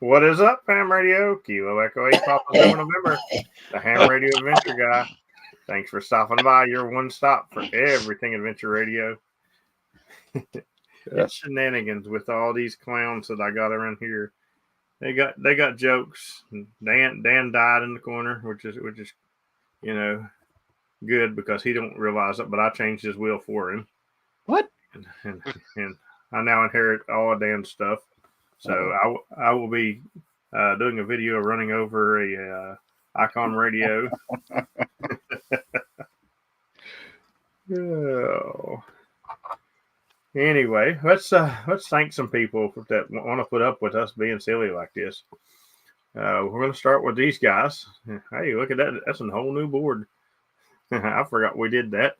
What is up, Ham Radio? Kilo Echo 8 Papa Zero November, the Ham Radio Adventure Guy. Thanks for stopping by. Your one stop for everything Adventure Radio. It's shenanigans with all these clowns that I got around here. They got jokes. Dan died in the corner, which is good because he don't realize it. But I changed his will for him. What? And I now inherit all of Dan's stuff. So I will be doing a video running over a Icon radio. Oh. Anyway, let's thank some people that want to put up with us being silly like this. We're going to start with these guys. Hey, look at that! That's a whole new board. I forgot we did that.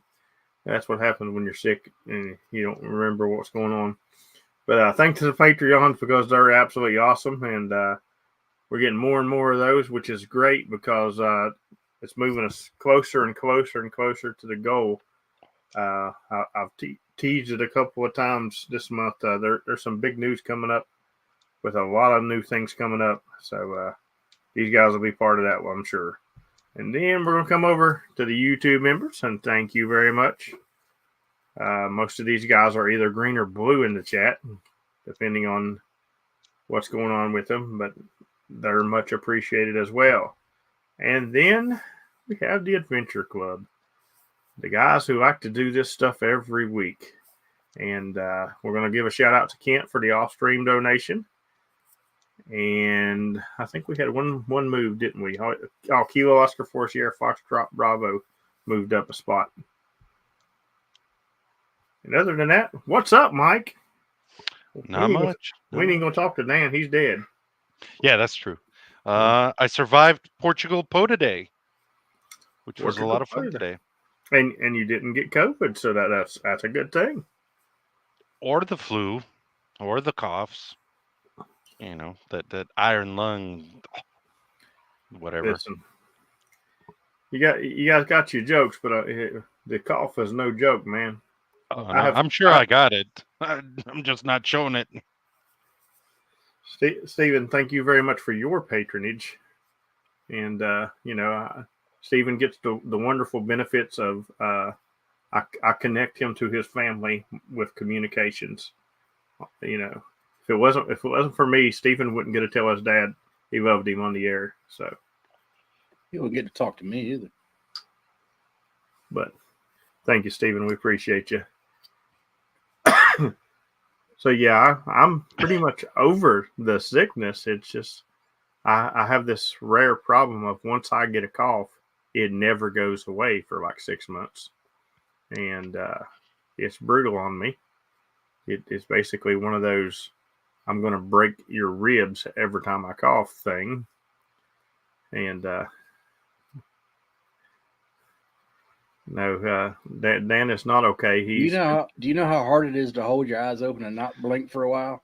That's what happens when you're sick and you don't remember what's going on. But thanks to the Patreons because they're absolutely awesome, and we're getting more and more of those, which is great because it's moving us closer and closer and closer to the goal. I've teased it a couple of times this month. There's some big news coming up with a lot of new things coming up. So these guys will be part of that one, I'm sure. And then we're going to come over to the YouTube members, and thank you very much. Most of these guys are either green or blue in the chat, depending on what's going on with them, but they're much appreciated as well. And then we have the Adventure Club, the guys who like to do this stuff every week. And we're going to give a shout out to Kent for the off-stream donation. And I think we had one move, didn't we? Oh, Kilo Oscar 4 Sierra Foxtrot Bravo moved up a spot. And other than that, what's up, Mike? Not much. We ain't going to talk to Dan. He's dead. Yeah, that's true. I survived Portugal Pota Day, which was a lot of fun today. And you didn't get COVID, so that's a good thing. Or the flu, or the coughs. You know, that iron lung, whatever. Listen, you guys got your jokes, but the cough is no joke, man. I'm sure I got it. I'm just not showing it. Stephen, thank you very much for your patronage. And, Stephen gets the wonderful benefits of I connect him to his family with communications. You know, if it wasn't for me, Stephen wouldn't get to tell his dad he loved him on the air. So he won't get to talk to me either. But thank you, Stephen. We appreciate you. So yeah, I'm pretty much over the sickness. It's just I have this rare problem of once I get a cough, it never goes away for like 6 months, and it's brutal on me. It's basically one of those I'm going to break your ribs every time I cough thing, and no, Dan is not okay. Do you know how hard it is to hold your eyes open and not blink for a while?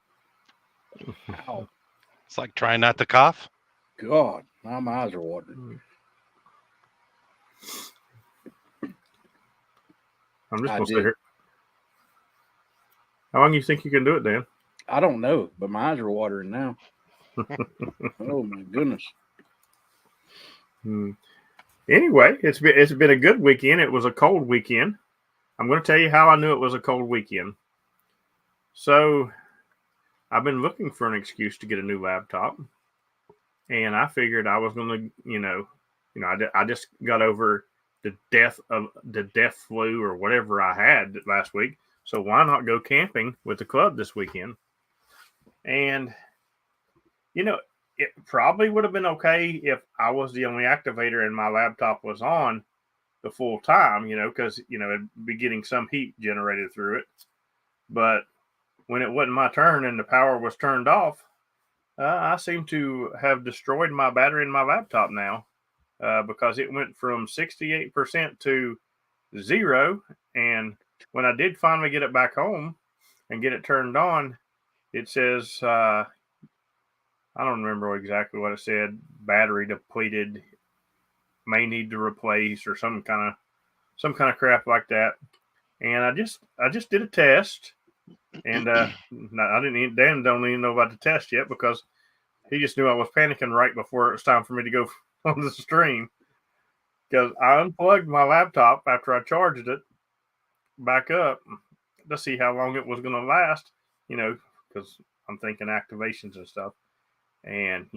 Ow. It's like trying not to cough. God, now my eyes are watering. I'm just going to sit here. How long do you think you can do it, Dan? I don't know, but my eyes are watering now. Oh my goodness. Anyway, it's been a good weekend. It was a cold weekend. I'm going to tell you how I knew it was a cold weekend. So I've been looking for an excuse to get a new laptop, and I figured I was going to, I just got over the death flu or whatever I had last week. So why not go camping with the club this weekend? And it probably would have been okay if I was the only activator and my laptop was on the full time, because, it'd be getting some heat generated through it. But when it wasn't my turn and the power was turned off, I seem to have destroyed my battery in my laptop now because it went from 68% to 0. And when I did finally get it back home and get it turned on, it says, I don't remember exactly what it said. Battery depleted, may need to replace, or some kind of crap like that. And I just did a test, and Dan don't even know about the test yet because he just knew I was panicking right before it was time for me to go on the stream. Because I unplugged my laptop after I charged it back up to see how long it was going to last, because I'm thinking activations and stuff. And,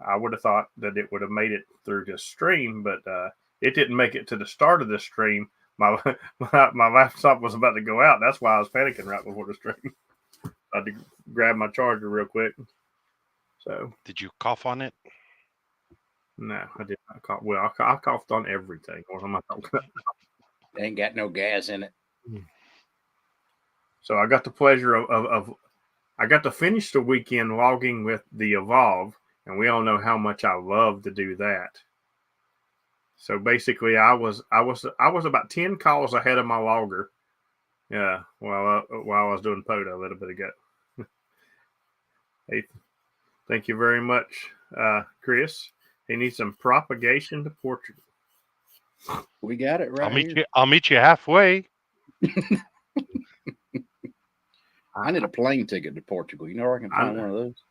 I would have thought that it would have made it through this stream, but it didn't make it to the start of the stream. My laptop was about to go out. That's why I was panicking right before the stream. I had to grab my charger real quick. So, Did you cough on it? no, I did not cough. Well, I coughed on everything. What am I talking about? Ain't got no gas in it. So I got the pleasure of I got to finish the weekend logging with the Evolve, and we all know how much I love to do that. So basically, I was about 10 calls ahead of my logger. Yeah, while I was doing POTA a little bit ago. Hey, thank you very much, Chris. He needs some propagation to Portugal. We got it right here. I'll meet you halfway. I need a plane ticket to Portugal. You know where I can find one of those?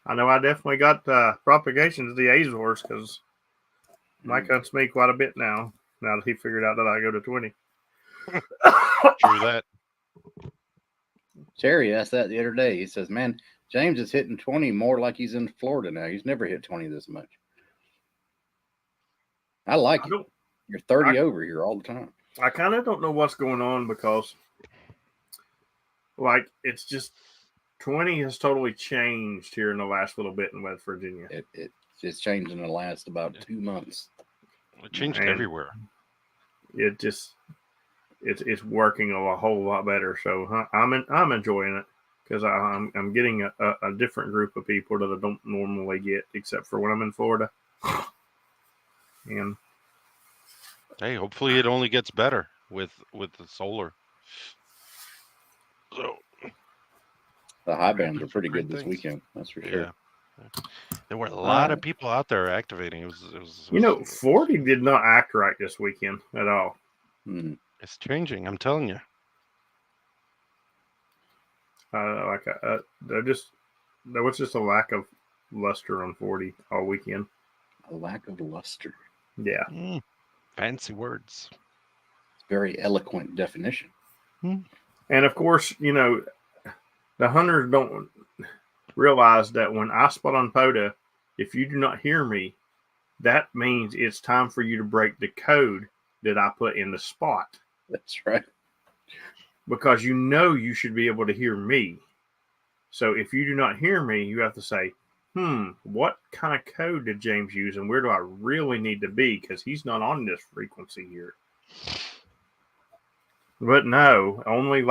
I know I definitely got propagation to the Azores because Mike hunts me quite a bit now that he figured out that I go to 20. True that. Terry asked that the other day. He says, man, James is hitting 20 more like he's in Florida now. He's never hit 20 this much. I like it. You're 30 over here all the time. I kind of don't know what's going on because, it's just 20 has totally changed here in the last little bit in West Virginia. It's changed in the last about 2 months. It changed everywhere. It's working a whole lot better. So I'm enjoying it because I'm getting a different group of people that I don't normally get, except for when I'm in Florida. And hey, hopefully it only gets better with the solar. So the high bands are pretty good this weekend. That's for sure. Yeah. There were a lot of people out there activating. It was 40 did not act right this weekend at all. It's changing. I'm telling you. There was just a lack of luster on 40 all weekend. A lack of luster. Yeah. Fancy words. It's very eloquent definition. And of course, the hunters don't realize that when I spot on POTA, if you do not hear me, that means it's time for you to break the code that I put in the spot. That's right. Because you should be able to hear me. So if you do not hear me, you have to say, what kind of code did James use and where do I really need to be? Because he's not on this frequency here. But no, only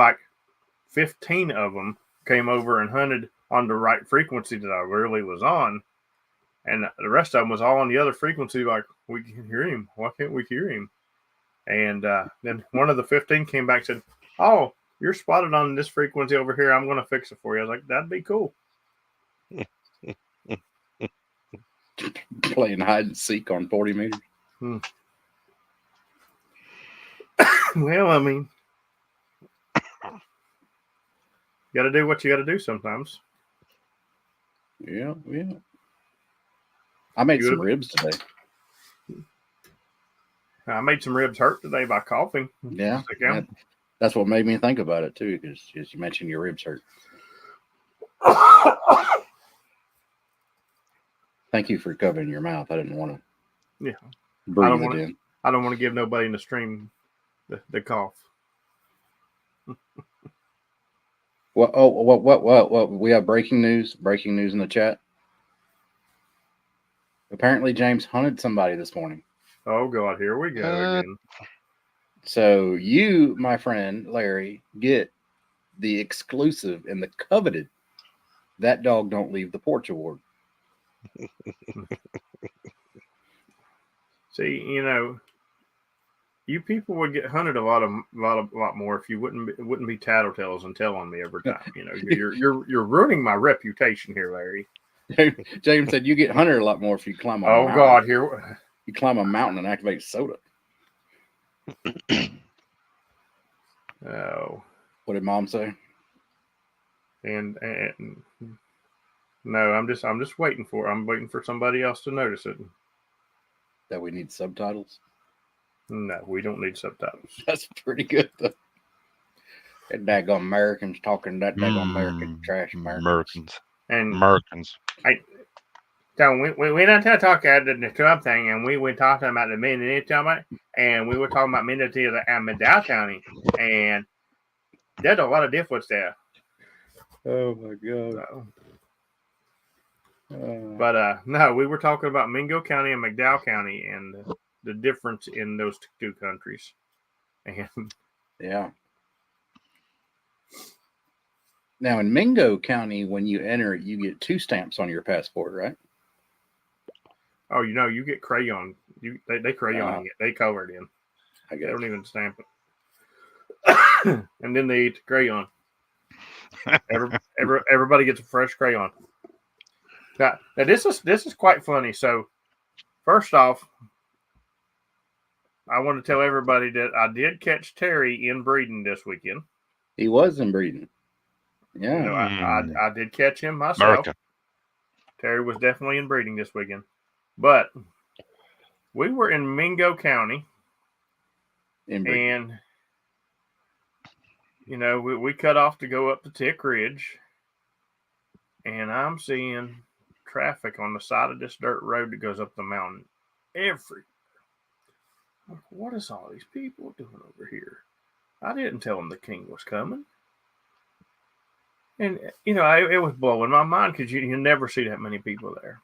15 of them came over and hunted on the right frequency that I really was on. And the rest of them was all on the other frequency, we can hear him. Why can't we hear him? And then one of the 15 came back and said, oh, you're spotted on this frequency over here. I'm going to fix it for you. I was like, that'd be cool. Playing hide and seek on 40 meters. Well, I mean, you got to do what you got to do sometimes. Yeah. I made some ribs today. I made some ribs hurt today by coughing. Yeah. That's what made me think about it, too, because you mentioned your ribs hurt. Thank you for covering your mouth. I didn't want to breathe it in. I don't want to give nobody in the stream the cough. What? We have breaking news. Breaking news in the chat. Apparently, James hunted somebody this morning. Oh, God. Here we go again. So you, my friend Larry, get the exclusive and the coveted That Dog Don't Leave the Porch award. See, you people would get hunted a lot more if you wouldn't be tattletales and tell on me every time. You're ruining my reputation here, Larry. James said you get hunted a lot more if you climb a mountain. God, here you climb a mountain and activate soda. Oh, what did Mom say? And No, I'm just waiting for. I'm waiting for somebody else to notice it. That we need subtitles. No, we don't need subtitles. That's pretty good though. That daggone Americans talking that daggone American trash Americans. And Americans. So we not talk about the Trump thing, and we were talking about the Mendocino, and we were talking about Mendocino and Medell County, and there's a lot of difference there. Oh my god! So, but no, we were talking about Mingo County and McDowell County, and the difference in those two countries. And yeah. Now in Mingo County, when you enter, you get 2 stamps on your passport, right? Oh, you get crayon. They crayon it. They color it in. They don't even stamp it. And then they eat the crayon. Everybody gets a fresh crayon. Now this is quite funny. So, first off, I want to tell everybody that I did catch Terry in breeding this weekend. He was in breeding. Yeah. You know, I did catch him myself. America. Terry was definitely in breeding this weekend. But we were in Mingo County, and you know, we cut off to go up to Tick Ridge, and I'm seeing traffic on the side of this dirt road that goes up the mountain everywhere. What is all these people doing over here? I didn't tell them the king was coming. And, you know, it was blowing my mind because you never see that many people there.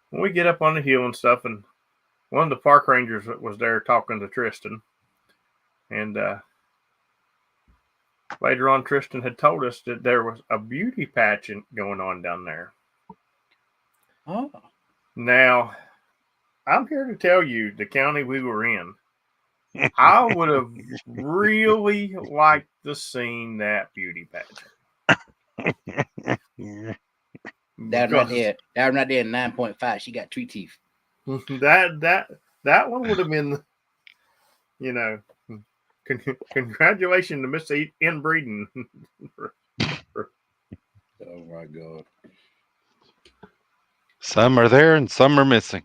When we get up on the hill and stuff, and one of the park rangers was there talking to Tristan. And later on, Tristan had told us that there was a beauty pageant going on down there. Oh. Now, I'm here to tell you the county we were in. I would have really liked to seen that beauty pageant. That right there. That right there, 9.5. She got 3 teeth. That one would have been, you know, congratulations to Miss Inbreeding. Oh my god. Some are there and some are missing.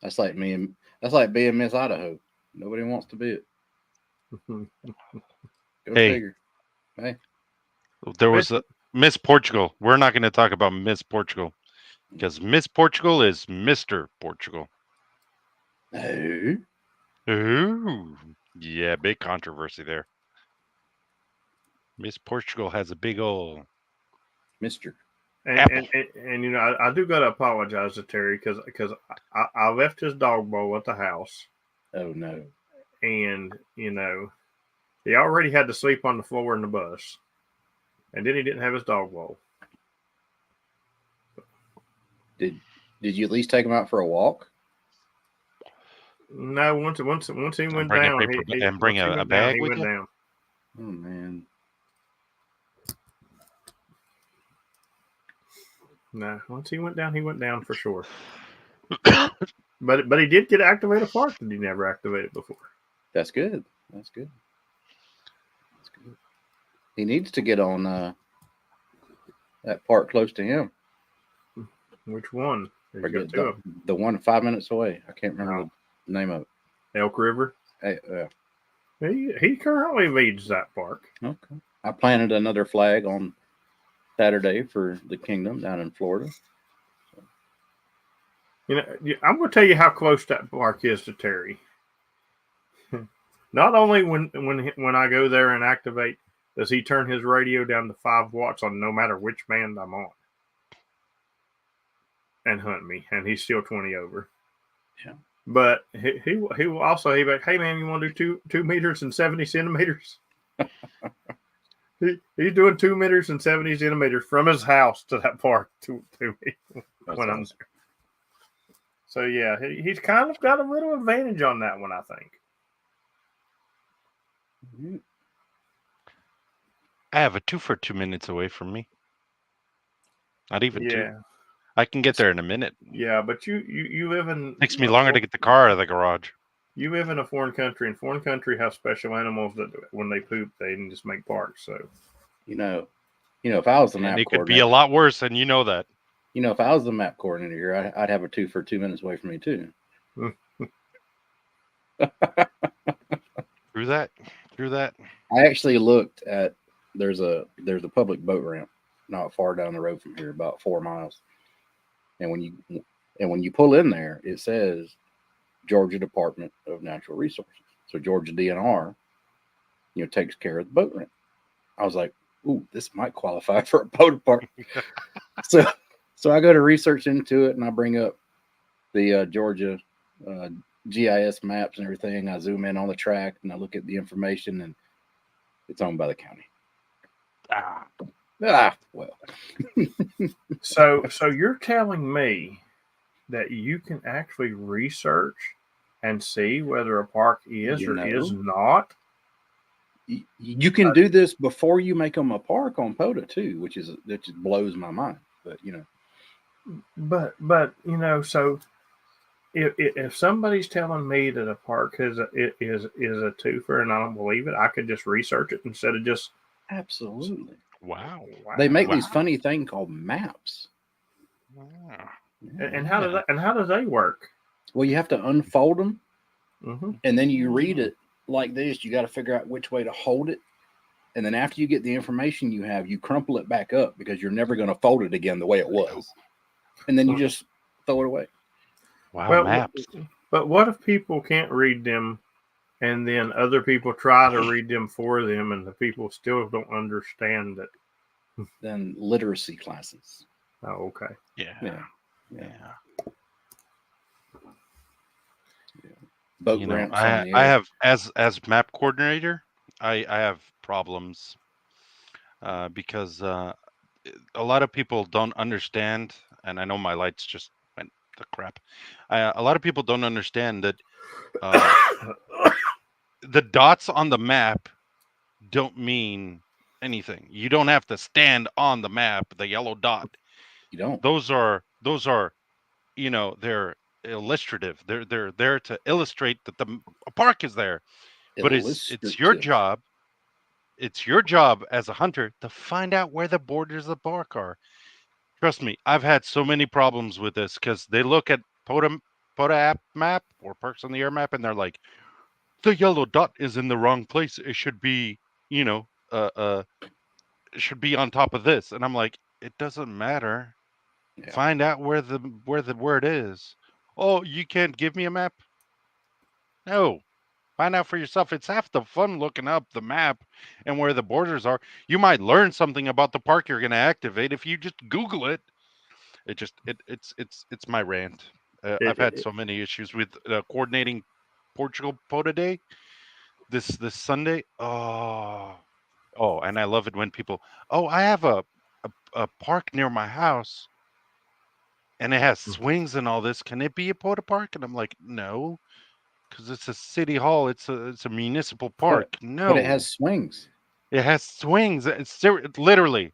That's like being Miss Idaho. Nobody wants to be it. Go figure. Hey. There was a Miss Portugal. We're not going to talk about Miss Portugal because Miss Portugal is Mr. Portugal. No. Ooh. Yeah, big controversy there. Miss Portugal has a big old Mr. And you know, I do got to apologize to Terry because I left his dog bowl at the house. Oh no. And, you know, he already had to sleep on the floor in the bus. And then he didn't have his dog bowl. Did you at least take him out for a walk? No, once he went down, bring a bag with you. Down. Oh man. No, once he went down for sure. But he did get activated park that he never activated before. That's good. That's good. He needs to get on that park close to him. Which one? Forget the one 5 minutes away. I can't remember the name of it. Elk River. Hey, he currently leads that park. Okay. I planted another flag on Saturday for the Kingdom down in Florida. So. You know, I'm going to tell you how close that park is to Terry. Not only when I go there and activate, does he turn his radio down to 5 watts on no matter which band I'm on, and hunt me, and he's still 20 over. Yeah. But he will also be like, hey man, you want to do 2 meters and 70 centimeters? He's doing 2 meters and 70 centimeters from his house to that park to me when I'm there. So yeah, he's kind of got a little advantage on that one, I think. I have a 2 for 2 minutes away from me. Not even 2. Yeah. I can get there in a minute. Yeah, but you live in. Takes me longer to get the car out of the garage. You live in a foreign country, and foreign country have special animals that when they poop, they can just make parks. So You know, if I was the And map it could be a coordinator, lot worse, and you know that. if I was the map coordinator here, I'd have a 2 for 2 minutes away from me too. True that. True that. I actually looked at there's a public boat ramp not far down the road from here, about 4 miles. And when you pull in there, it says Georgia Department of Natural Resources. So Georgia DNR, takes care of the boat ramp. I was like, ooh, this might qualify for a boat park. so I go to research into it, and I bring up the Georgia GIS maps and everything. I zoom in on the track, and I look at the information, and it's owned by the county. Well. So you're telling me that you can actually research and see whether a park is is not? You can do this before you make them a park on POTA too, which just blows my mind. But so if somebody's telling me that a park is a twofer and I don't believe it, I could just research it instead of just absolutely. Wow. They make these funny things called maps. Wow. And how do they work? Well, you have to unfold them, mm-hmm. and then you read it like this. You got to figure out which way to hold it, and then after you get the information you have, you crumple it back up because you're never going to fold it again the way it was, and then you just throw it away. Wow, maps. But what if people can't read them, and then other people try to read them for them, and the people still don't understand it? Then literacy classes. Oh, okay. Yeah. Boat ramps on the air. I have as map coordinator, I have problems because a lot of people don't understand, and I know my lights just went to crap. A lot of people don't understand that the dots on the map don't mean anything. You don't have to stand on the map, the yellow dot. You don't. Those are they're illustrative. They're there to illustrate that a park is there. But it's your job. It's your job as a hunter to find out where the borders of the park are. Trust me, I've had so many problems with this because they look at POTA app map or Parks on the Air map, and they're like, the yellow dot is in the wrong place. It should be, it should be on top of this. And I'm like, it doesn't matter. Yeah. Find out where it is. Oh, you can't give me a map? No. Find out for yourself. It's half the fun looking up the map and where the borders are. You might learn something about the park you're going to activate if you just Google it. It's my rant. I've had so many issues with coordinating Portugal POTA Day this Sunday. Oh, and I love it when people, I have a park near my house and it has swings and all this. Can it be a POTA park? And I'm like, no. Because it's a city hall, it's a municipal park. No, but it has swings. It has swings. It's literally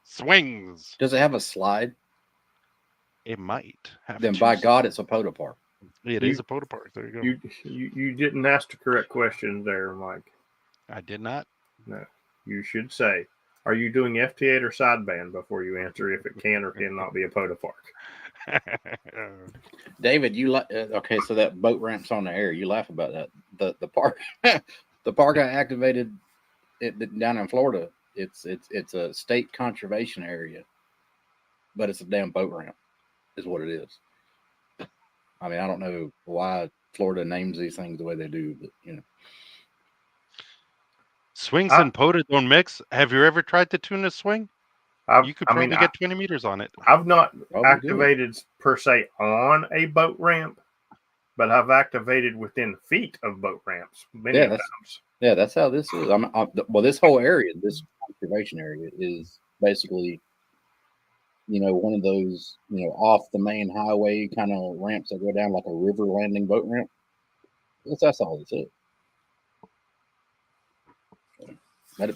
swings. Does it have a slide? It might have. Then by God, it's a POTA park. It is a POTA park. There you go. You didn't ask the correct question there, Mike. I did not. No, you should say, are you doing FT8 or sideband before you answer if it can or cannot be a POTA park? David, you okay? So that boat ramps on the air. You laugh about that. The park, the park I activated down in Florida. It's a state conservation area, but it's a damn boat ramp, is what it is. I mean, I don't know why Florida names these things the way they do, but swings and POTA don't mix. Have you ever tried to tune a swing? You could probably get 20 meters on it. I've not activated per se on a boat ramp, but I've activated within feet of boat ramps many times. Yeah, that's how this is. Well, this whole area, this conservation area, is basically, one of those, off the main highway kind of ramps that go down like a river landing boat ramp. That's all this is.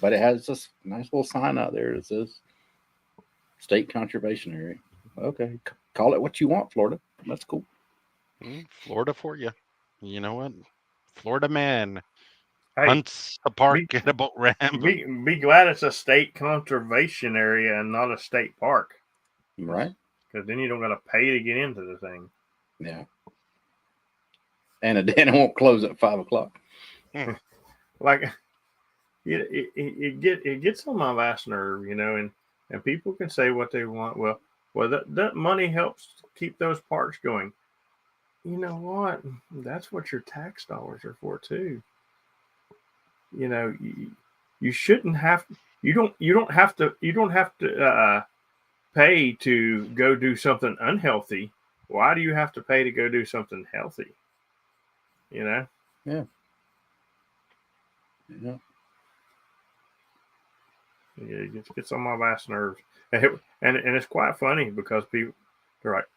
But it has this nice little sign out there that says State Conservation Area. Okay, call it what you want, Florida. That's cool. Florida for you. You know what? Florida man Hey, hunts a park be, at a boat ramp. be glad it's a state conservation area and not a state park. Right. Because then you don't got to pay to get into the thing. Yeah. And it won't close at 5 o'clock. Like, it gets on my last nerve, and people can say what they want. Well, that money helps keep those parks going. You know what? That's what your tax dollars are for too. You shouldn't have. You don't have to pay to go do something unhealthy. Why do you have to pay to go do something healthy? Yeah. Yeah. It gets on my last nerves, and it's quite funny because people, they're like,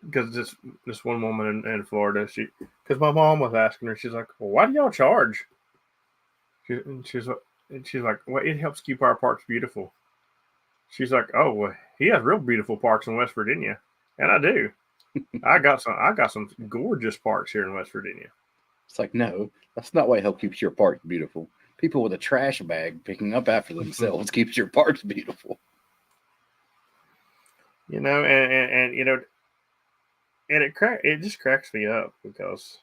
because this one woman in Florida, because my mom was asking her, she's like, well, why do y'all charge? She's like, well, it helps keep our parks beautiful. She's like, oh, well, he has real beautiful parks in West Virginia, and I do. I got some gorgeous parks here in West Virginia. It's like, no, that's not why it helps keep your park beautiful. People with a trash bag picking up after themselves keeps your parks beautiful. And it just cracks me up because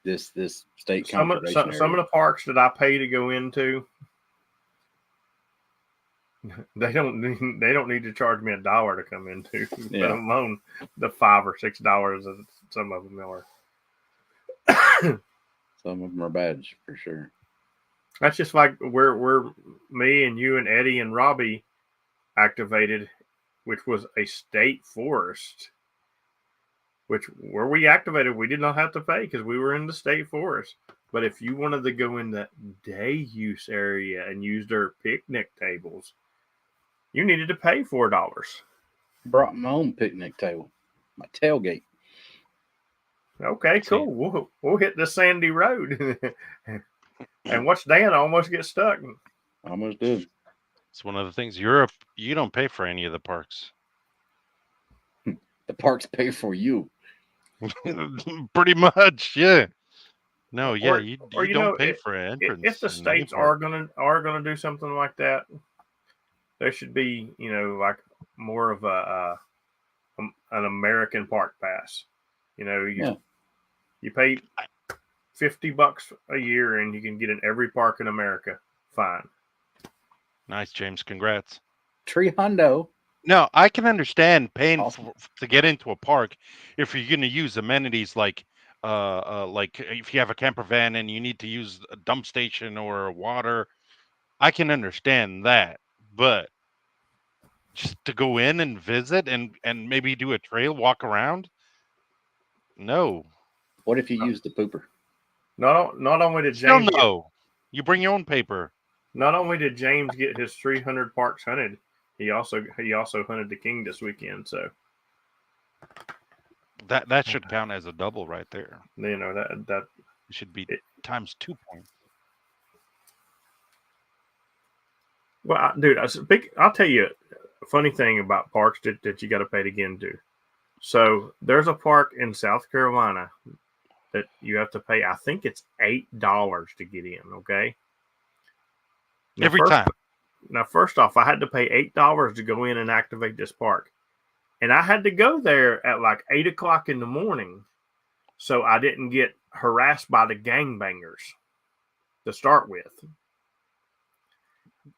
this state some of the parks that I pay to go into, they don't need to charge me $1 to come into, let alone the $5 or $6 that some of them are. Some of them are bad for sure. That's just like where me and you and Eddie and Robbie activated, which was a state forest. Where we activated, we did not have to pay because we were in the state forest. But if you wanted to go in the day use area and use their picnic tables, you needed to pay $4. Brought my own picnic table, my tailgate. Okay, cool. We'll hit the sandy road and watch Dan almost get stuck. Almost did. It's one of the things. Europe, you don't pay for any of the parks. The parks pay for you. Pretty much, yeah. No, yeah, you don't pay for entrance. If the states are gonna do something like that, there should be like more of an American park pass. You pay $50 a year and you can get in every park in America. Fine. Nice, James. Congrats. Tree hundo. No, I can understand paying to get into a park if you're going to use amenities like if you have a camper van and you need to use a dump station or water. I can understand that, but just to go in and visit and maybe do a trail walk around, no. What if you use the pooper? Not only did James you bring your own paper. Not only did James get his 300 parks hunted, he also hunted the king this weekend. So that should count as a double right there. That it should be times 2 points. Well, dude, I'll tell you a funny thing about parks that you got to pay to get into. So there's a park in South Carolina that you have to pay. I think it's $8 to get in. Okay. Every time. Now, first off, I had to pay $8 to go in and activate this park, and I had to go there at like 8 o'clock in the morning, so I didn't get harassed by the gangbangers to start with.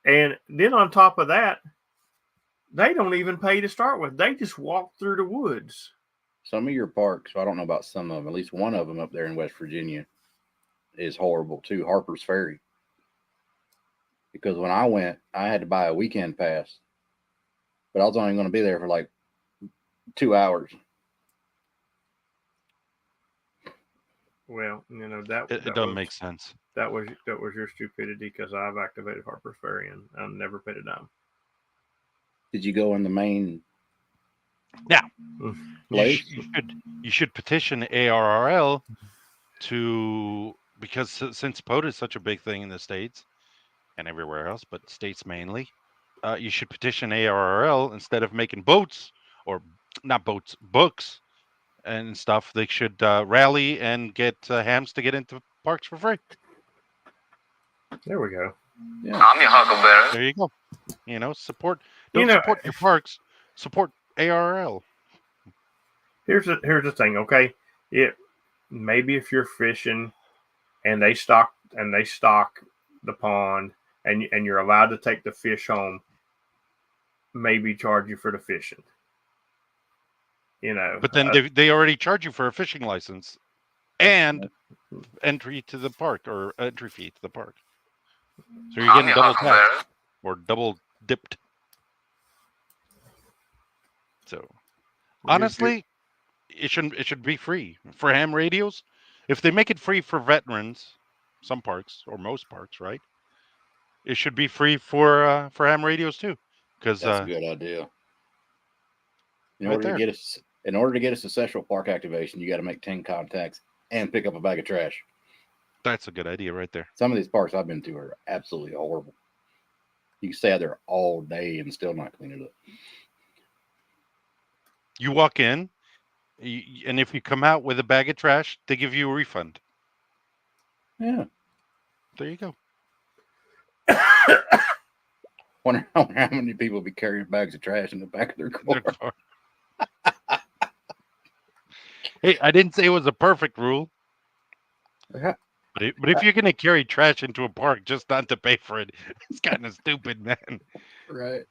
And then on top of that, they don't even pay to start with. They just walk through the woods. Some of your parks, I don't know about some of them, at least one of them up there in West Virginia is horrible too, Harper's Ferry. Because when I went, I had to buy a weekend pass, but I was only going to be there for like 2 hours. Well, it doesn't make sense. That was your stupidity because I've activated Harper's Ferry and I never paid a dime. Did you go in the main? Now, you should petition ARRL because since POTA is such a big thing in the States and everywhere else, but States mainly, you should petition ARRL instead of making books and stuff, they should rally and get hams to get into parks for free. There we go. Yeah. I'm your huckleberry. There you go. Support. Don't support your parks. Support ARL. Here's the thing. Okay, maybe if you're fishing and they stock the pond and you're allowed to take the fish home, maybe charge you for the fishing. But then they already charge you for a fishing license and entry to the park, or entry fee to the park. So you're getting double taxed or double dipped. So honestly, it should be free for ham radios. If they make it free for veterans, some parks or most parks, right? It should be free for ham radios too. Because that's a good idea. In order to get us a Central Park activation, you got to make 10 contacts and pick up a bag of trash. That's a good idea right there. Some of these parks I've been to are absolutely horrible. You can stay out there all day and still not clean it up. You walk in, and if you come out with a bag of trash, they give you a refund. Yeah. There you go. Wonder how many people be carrying bags of trash in the back of their car. Hey, I didn't say it was a perfect rule. Yeah. But if you're going to carry trash into a park just not to pay for it, it's kind of stupid, man. Right.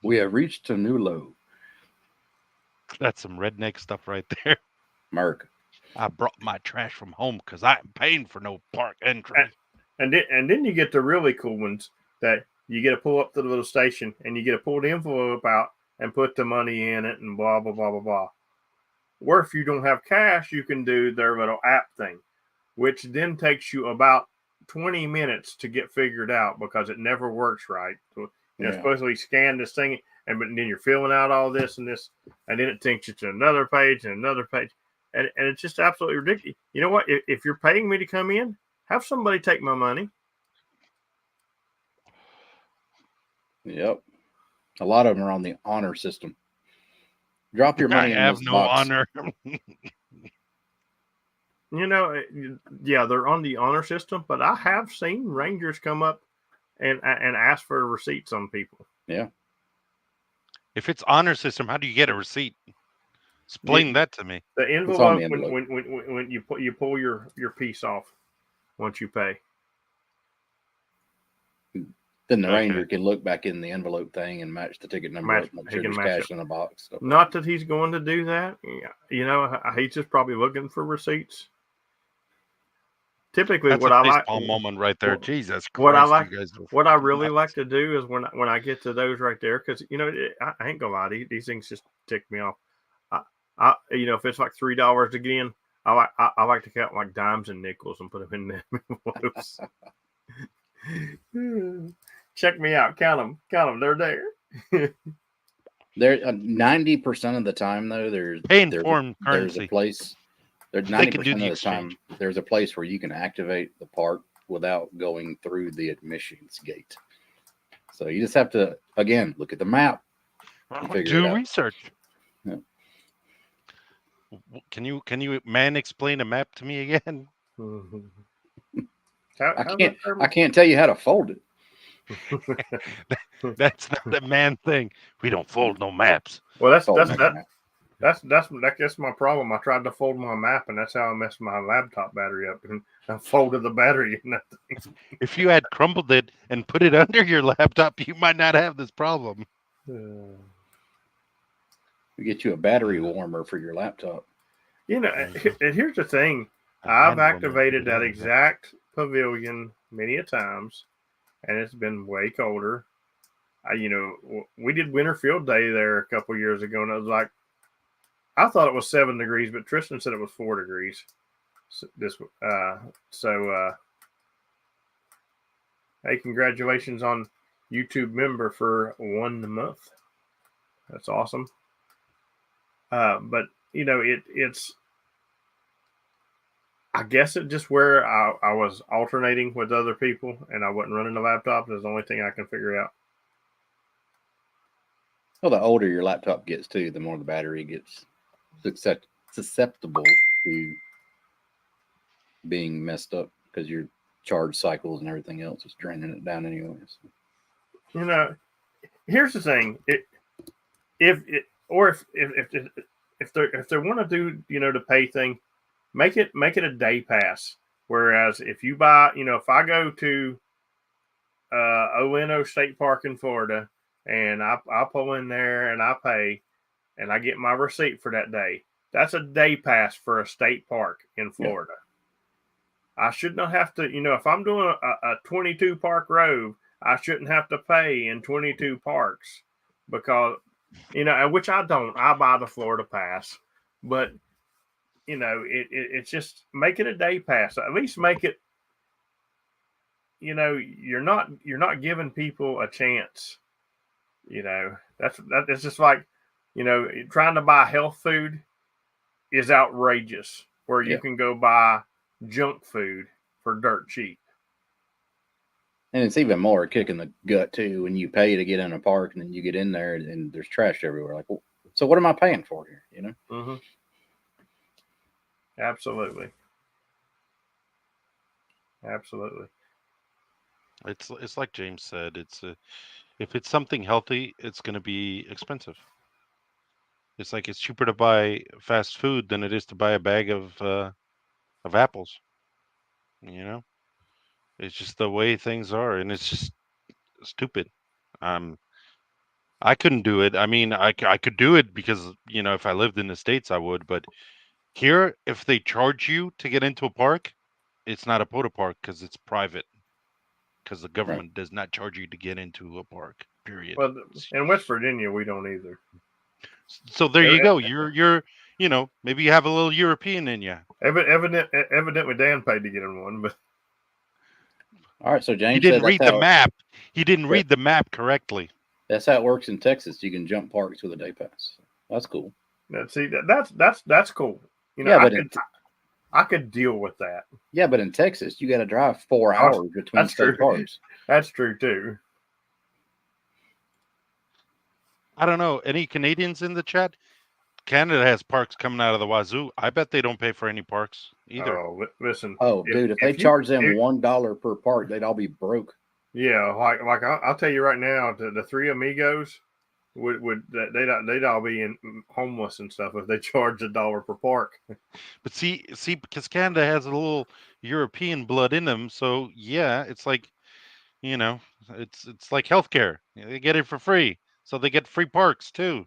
We have reached a new low. That's some redneck stuff right there. America. I brought my trash from home because I ain't paying for no park entry. And then you get the really cool ones that you get to pull up to the little station and you get to pull the envelope out and put the money in it and blah, blah, blah, blah, blah. Or if you don't have cash, you can do their little app thing, which then takes you about 20 minutes to get figured out because it never works right. So, supposedly scan this thing, but then you're filling out all this and this, and then it takes you to another page and another page. And it's just absolutely ridiculous. You know what? If you're paying me to come in, have somebody take my money. Yep. A lot of them are on the honor system. Drop your money in this box. I have no honor. Yeah, they're on the honor system, but I have seen rangers come up and ask for receipts on people. Yeah. If it's honor system, how do you get a receipt? Explain that to me. The envelope, when you pull your piece off once you pay. Then the ranger can look back in the envelope thing and match the ticket number. Make sure there's cash in the box. So. Not that he's going to do that. He's just probably looking for receipts. Typically, that's what a I like moment right there. Jesus Christ! What I really like to do is when I get to those right there, because I ain't gonna lie, these things just tick me off. If it's like $3 to get in, I like to count like dimes and nickels and put them in the envelopes. Check me out. Count them. They're there. There, 90% of the time though, there's a place. There's 90% of the time there's a place where you can activate the park without going through the admissions gate. So you just have to again look at the map. Do research. Yeah. Can you explain a map to me again? I can't tell you how to fold it. That's not the man thing. We don't fold no maps. Well, that's my problem. I tried to fold my map, and that's how I messed my laptop battery up. And I folded the battery in that thing. If you had crumbled it and put it under your laptop, you might not have this problem. We get you a battery warmer for your laptop. And here's the thing. I've activated that exact pavilion many a times, and it's been way colder. We did winter field day there a couple years ago, and I was like, I thought it was 7 degrees, but Tristan said it was 4 degrees. Hey, congratulations on YouTube member for 1 month. That's awesome. But it's. I guess it just where I was alternating with other people and I wasn't running the laptop. That's the only thing I can figure out. Well, the older your laptop gets too, the more the battery gets susceptible to being messed up because your charge cycles and everything else is draining it down anyways. Here's the thing: if they want to do the pay thing, make it a day pass. Whereas if you buy, if I go to ONO State Park in Florida and I pull in there and I pay and I get my receipt for that day, that's a day pass for a state park in Florida. Yeah. I should not have to, if I'm doing a 22 park rove, I shouldn't have to pay in 22 parks because, which I don't. I buy the Florida pass, but it's just make it a day pass. At least make it. You're not giving people a chance. It's just like, trying to buy health food is outrageous. Where you can go buy junk food for dirt cheap. And it's even more a kick in the gut too when you pay to get in a park and then you get in there and there's trash everywhere. Like, well, so what am I paying for here? Mm-hmm. Absolutely. It's like James said. If it's something healthy, it's going to be expensive. It's like it's cheaper to buy fast food than it is to buy a bag of apples. It's just the way things are, and it's just stupid. I couldn't do it. I mean, I could do it because if I lived in the States, I would. But here, if they charge you to get into a park, it's not a POTA park because it's private. Because the government does not charge you to get into a park. Period. Well, in West Virginia, we don't either. So there you go. You're maybe you have a little European in you. Evidently, Dan paid to get in one, but all right. So James, he didn't read the map. He didn't read the map correctly. That's how it works in Texas. You can jump parks with a day pass. That's cool. See, that's cool. I could deal with that. Yeah, but in Texas, you got to drive 4 hours between state parks. That's true too. I don't know. Any Canadians in the chat? Canada has parks coming out of the wazoo. I bet they don't pay for any parks either. Oh, listen. Oh, dude, if they charge them $1 per park, they'd all be broke. Yeah, like I'll tell you right now, the Three Amigos they'd all be homeless and stuff if they charge $1 per park. But see, because Canada has a little European blood in them, so yeah, it's like, it's like healthcare. They get it for free, so they get free parks too.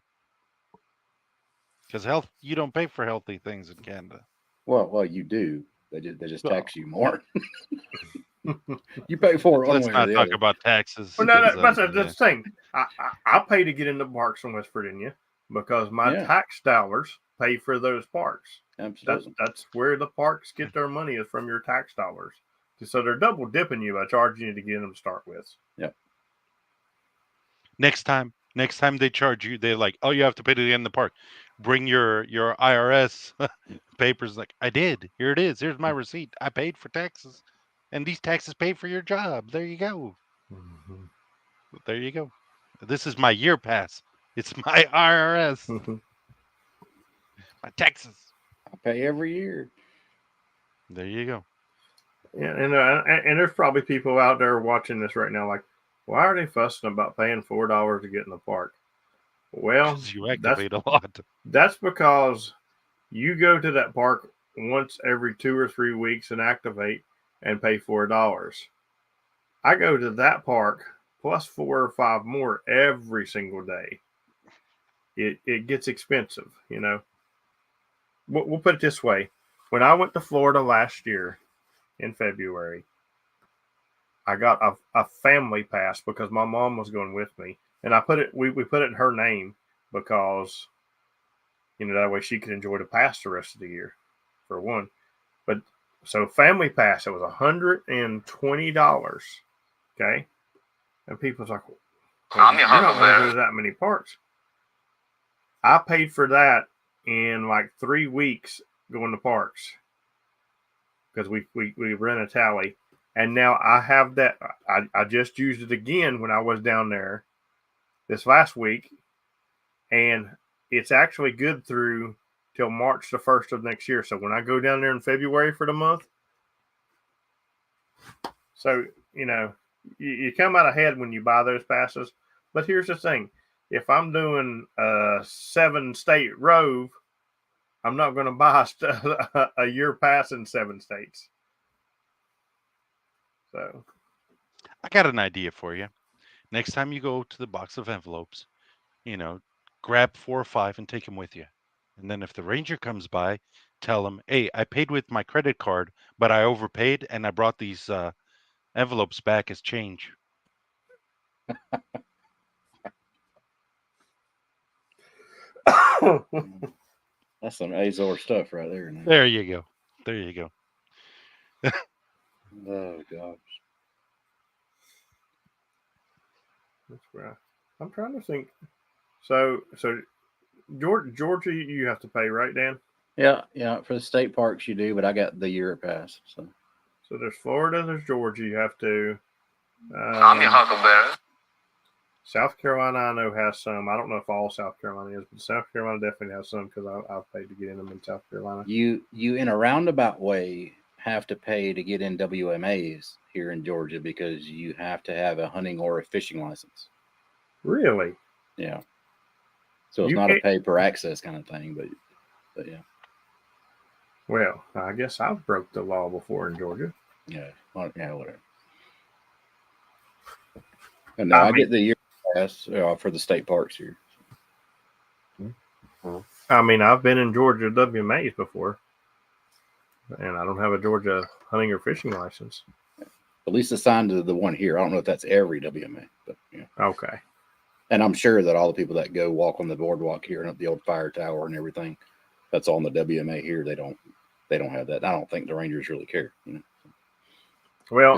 Because you don't pay for healthy things in Canada. Well, you do. They just tax you more. You pay for it. Let's not talk about taxes. Well, that's the thing. I pay to get into parks in West Virginia because my tax dollars pay for those parks. Absolutely. That's where the parks get their money is from your tax dollars. So they're double dipping you by charging you to get in them to start with. Yep. Next time they charge you, they're like, oh, you have to pay to get in the park. Bring your IRS papers. Like, I did. Here it is. Here's my receipt. I paid for taxes. And these taxes pay for your job. There you go. Mm-hmm. There you go. This is my year pass. It's my IRS. Mm-hmm. My taxes. I pay every year. There you go. Yeah, and there's probably people out there watching this right now like, why are they fussing about paying $4 to get in the park? Well, you activate a lot. That's because you go to that park once every 2 or 3 weeks and activate and pay $4. I go to that park plus 4 or 5 more every single day. It gets expensive, We'll put it this way. When I went to Florida last year in February, I got a family pass because my mom was going with me. And we put it in her name because, that way she could enjoy the pass the rest of the year, for one. But so family pass, it was $120. Okay. And people's like, well, you're not going to go to that many parks. I paid for that in like 3 weeks going to parks because we rent a tally. And now I have that. I just used it again when I was down there this last week. And it's actually good through till March the 1st of next year. So when I go down there in February for the month, so, you come out ahead when you buy those passes. But here's the thing. If I'm doing a 7-state rove, I'm not going to buy a year pass in 7 states. So I got an idea for you. Next time you go to the box of envelopes, grab 4 or 5 and take them with you. And then if the ranger comes by, tell him, hey, I paid with my credit card, but I overpaid and I brought these envelopes back as change. That's some Azor stuff right there. Man. There you go. There you go. Oh gosh. That's right. I'm trying to think. So Georgia, you have to pay, right, Dan? Yeah. For the state parks, you do, but I got the year pass. So there's Florida, there's Georgia. You have to. I'm your Huckleberry. South Carolina, I know, has some. I don't know if all South Carolina is, but South Carolina definitely has some because I've paid to get in them in South Carolina. You in a roundabout way have to pay to get in WMAs here in Georgia because you have to have a hunting or a fishing license. Really? Yeah. So it's not a pay per access kind of thing, but yeah. Well, I guess I've broke the law before in Georgia. Yeah, whatever. And now I get the year pass for the state parks here. I mean, I've been in Georgia WMAs before, and I don't have a Georgia hunting or fishing license. At least assigned to the one here. I don't know if that's every WMA, but yeah. Okay. And I'm sure that all the people that go walk on the boardwalk here and up the old fire tower and everything, that's on the WMA here. They don't have that. I don't think the Rangers really care. Well,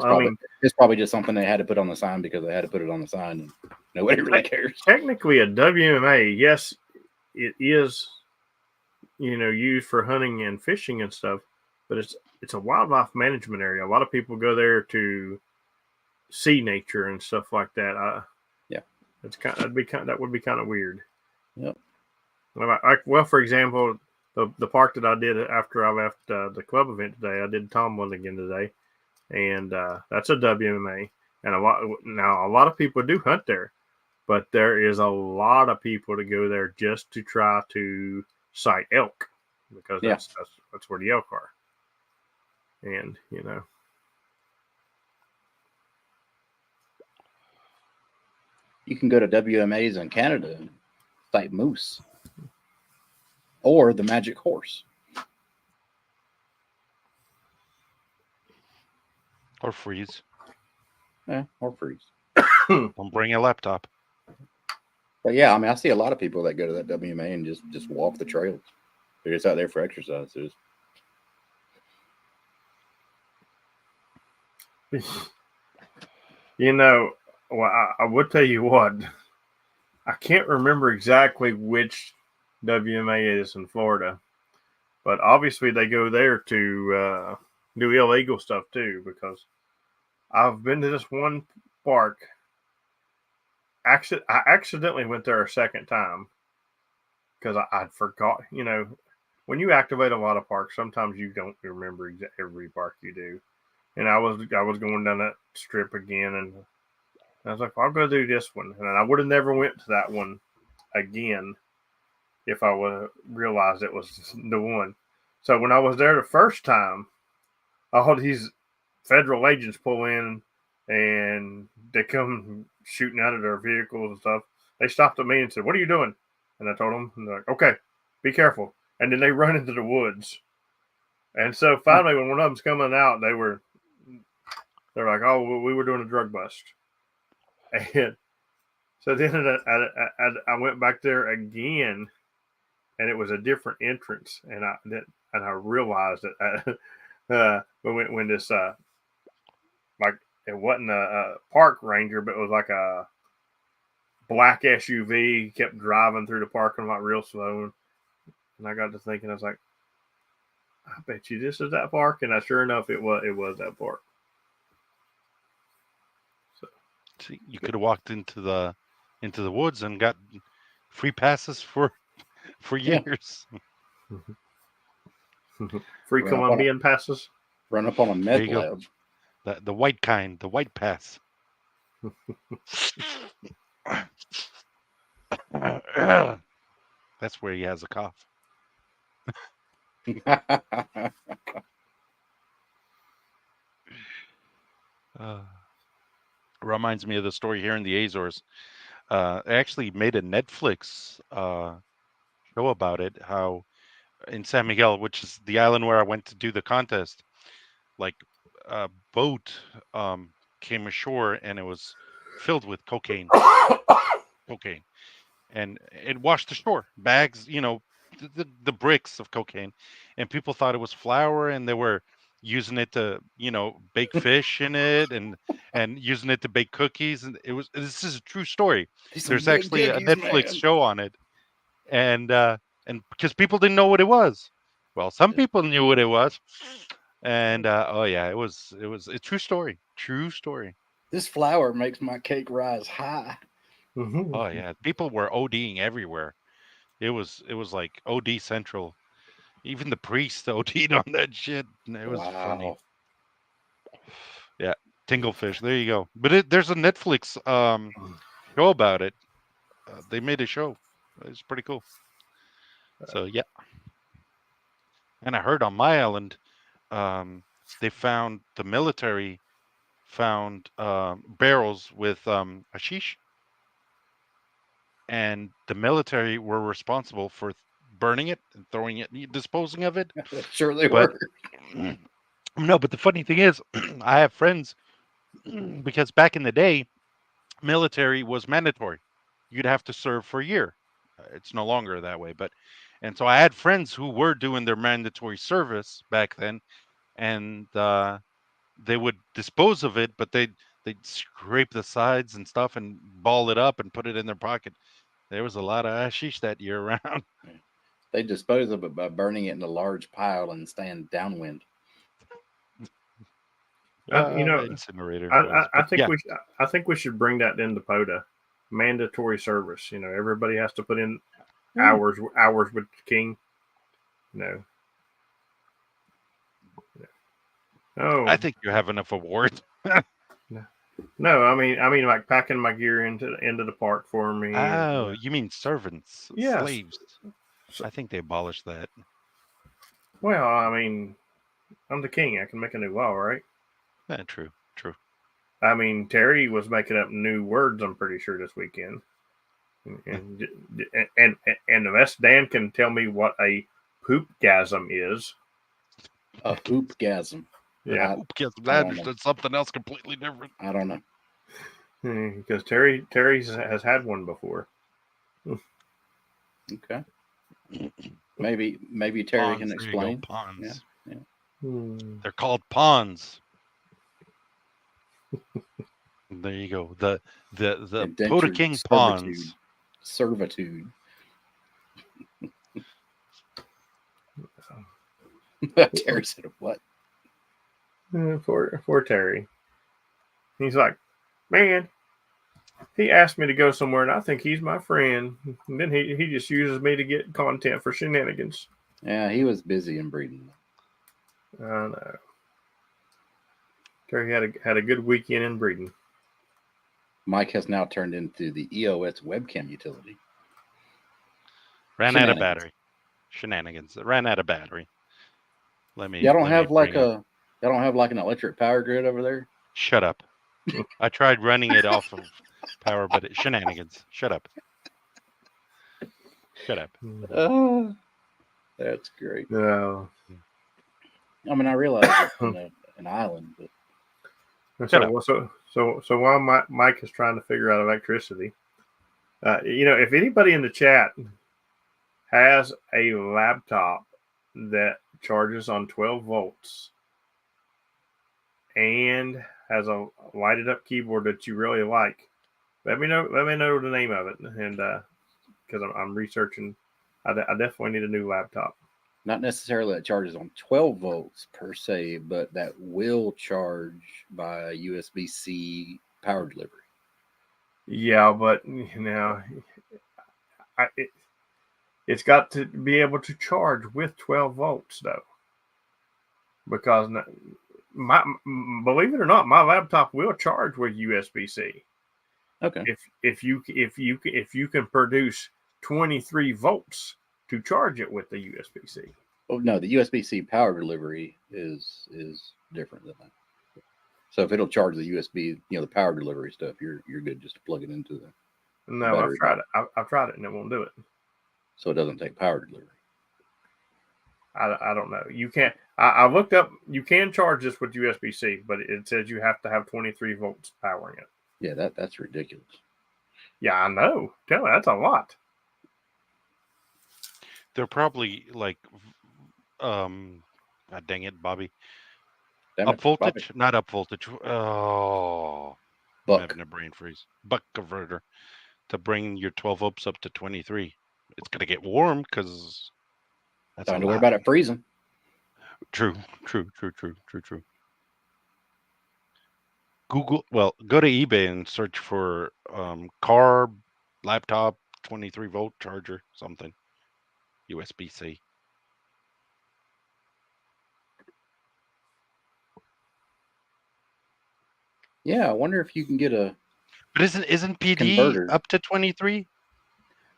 it's probably just something they had to put on the sign because they had to put it on the sign, and nobody really cares. Technically, a WMA, yes, it is, used for hunting and fishing and stuff, but it's a wildlife management area. A lot of people go there to see nature and stuff like that. Yeah, that would be kind of weird. Yep. Well, for example, the park that I did after I left the club event today, I did Tomlin again today, and that's a WMA. And a lot of people do hunt there, but there is a lot of people to go there just to try to sight elk because that's where the elk are. And you can go to WMAs in Canada and sight moose or the magic horse. Or freeze. Yeah, or freeze. Don't bring a laptop. But yeah, I see a lot of people that go to that WMA and just walk the trails. They're just out there for exercise. Well, I would tell you what. I can't remember exactly which WMA is in Florida, but obviously they go there to do illegal stuff too, because I've been to this one park. I accidentally went there a second time because I'd forgot. When you activate a lot of parks, sometimes you don't remember every park you do. And I was going down that strip again, and I was like, well, I'll go do this one. And I would have never went to that one again if I would have realized it was the one. So when I was there the first time, all these federal agents pull in and they come shooting out of their vehicles and stuff. They stopped at me and said, "What are you doing?" And I told them, and they're like, "Okay, be careful." And then they run into the woods. And so finally, when one of them's coming out, they're like, "Oh, we were doing a drug bust." And so then I went back there again, and it was a different entrance, and I realized that when this like it wasn't a park ranger, but it was like a black SUV. He kept driving through the parking lot real slow, and I got to thinking, I was like, I bet you this is that park, and sure enough, it was that park. So you could have walked into the woods and got free passes for years. Free Colombian passes. Run up on a There meth you go. lab. The white kind, the white pass. That's where he has a cough. Reminds me of the story here in the Azores. I actually made a Netflix show about it. How in San Miguel, which is the island where I went to do the contest, like a boat came ashore and it was filled with cocaine, and it washed ashore. Bags, the bricks of cocaine, and people thought it was flour, and they were using it to bake fish in it, and using it to bake cookies. And this is a true story. There's actually a Netflix show on it, and because people didn't know what it was. Well, some people knew what it was, and oh yeah, it was a true story. True story. This flour makes my cake rise high. Oh yeah, people were ODing everywhere. It was like OD central. Even the priest OD'd on that shit. It was funny. Yeah, Tinglefish. There you go. But there's a Netflix show about it. They made a show. It's pretty cool. So yeah. And I heard on my island, they found the military found barrels with hashish, and the military were responsible for burning it and throwing it, disposing of it. Sure they were. No, but the funny thing is, I have friends because back in the day, military was mandatory. You'd have to serve for a year. It's no longer that way, and so I had friends who were doing their mandatory service back then, and they would dispose of it, but they'd scrape the sides and stuff and ball it up and put it in their pocket. There was a lot of hashish that year around. They dispose of it by burning it in a large pile and stand downwind. Incinerator. I think we should bring that into POTA. Mandatory service. Everybody has to put in hours with the king. No. Oh, I think you have enough awards. No, I mean like packing my gear into the park for me. Oh, you mean servants, yes. Slaves? I think they abolished that. Well, I mean, I'm the king. I can make a new law, right? Yeah, true. I mean, Terry was making up new words. I'm pretty sure this weekend, and the best Dan can tell me what a poopgasm is. A poopgasm. Yeah, that's something else completely different. I don't know. Because Terry has had one before. Okay. Maybe Terry can explain. Ponds. Yeah. They're called ponds. There you go. The POTA King ponds. Servitude. Terry said what? For Terry. He's like, man, he asked me to go somewhere, and I think he's my friend. And then he just uses me to get content for shenanigans. Yeah, he was busy in breeding. I know. Terry had a good weekend in breeding. Mike has now turned into the EOS webcam utility. Ran out of battery. Shenanigans. It ran out of battery. Y'all don't have like an electric power grid over there? Shut up. I tried running it off of power, but shenanigans. Shut up. That's great. No. I mean, I realize it's an island, but so while Mike is trying to figure out electricity, if anybody in the chat has a laptop that charges on 12 volts and has a lighted up keyboard that you really like, let me know the name of it, and because I'm researching, I definitely need a new laptop. Not necessarily that charges on 12 volts per se, but that will charge by USB-C power delivery. Yeah, but It's got to be able to charge with 12 volts though, because believe it or not, my laptop will charge with USB-C. Okay. If you can produce 23 volts to charge it with the USB-C. Oh no, the USB-C power delivery is different than that. So if it'll charge the USB, the power delivery stuff, you're good just to plug it into the. No, I've tried it. I've tried it and it won't do it. So it doesn't take power delivery. I don't know. You can't. I looked up. You can charge this with USB-C, but it says you have to have 23 volts powering it. Yeah, that's ridiculous. Yeah, I know. Tell me, that's a lot. They're probably like, God dang it, Bobby. Up voltage, not up voltage. Oh, I'm having a brain freeze. Buck converter to bring your 12 volts up to 23. It's gonna get warm because that's don't worry about it freezing. True. Google. Well, go to eBay and search for car laptop 23-volt charger something. USB-C. Yeah, I wonder if you can get a. But isn't PD converter up to 23?